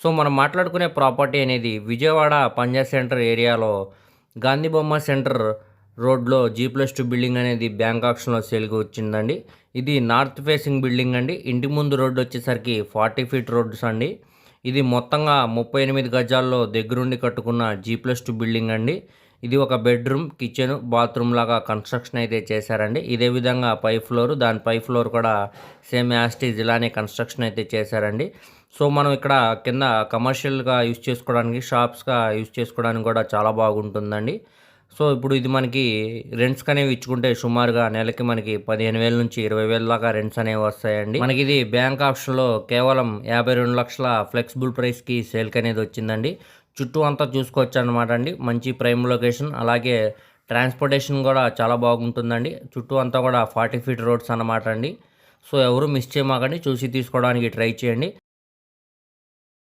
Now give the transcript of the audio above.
So మనం మాట్లాడుకునే property అనేది విజయవాడ పంజాబ్ సెంటర్ ఏరియాలో గాంధీ బొమ్మ సెంటర్ రోడ్లో G+2 బిల్డింగ్ అనేది బ్యాంక్ ఆక్షన్లో సేల్కి వచ్చిందండి. ఇది నార్త్ ఫేసింగ్ బిల్డింగ్ అండి. ఇంటి ముందు రోడ్డు వచ్చేసరికి 40 ఫీట్ రోడ్స్ అండి. ఇది మొత్తంగా 38 గజాల్లో దగ్గరుండి కట్టుకున్న G+2 బిల్డింగ్ అండి. ఇది ఒక బెడ్రూమ్, కిచెన్, బాత్రూమ్ లాగా కన్స్ట్రక్షన్ అయితే చేశారండి. ఇదే విధంగా పై ఫ్లోర్, దాని పై ఫ్లోర్ కూడా సేమ్ యాస్టీజ్ ఇలానే కన్స్ట్రక్షన్ అయితే చేశారండి. సో మనం ఇక్కడ కింద కమర్షియల్గా యూజ్ చేసుకోవడానికి, షాప్స్గా యూజ్ చేసుకోవడానికి కూడా చాలా బాగుంటుందండి. సో ఇప్పుడు ఇది మనకి రెంట్స్ అనేవి ఇచ్చుకుంటే సుమారుగా నెలకి మనకి 15,000 నుంచి 20,000 దాకా రెంట్స్ అనేవి వస్తాయండి. మనకి ఇది బ్యాంక్ ఆప్షన్లో కేవలం 52 లక్షల ఫ్లెక్సిబుల్ ప్రైస్కి సేల్కి అనేది వచ్చిందండి. చుట్టూ అంతా చూసుకోవచ్చు అనమాట అండి. మంచి ప్రైమ్ లొకేషన్, అలాగే ట్రాన్స్పోర్టేషన్ కూడా చాలా బాగుంటుందండి. చుట్టూ అంతా కూడా 40 ఫీట్ రోడ్స్ అన్నమాట అండి. సో ఎవరు మిస్ చేయమాకండి, చూసి తీసుకోవడానికి ట్రై చేయండి.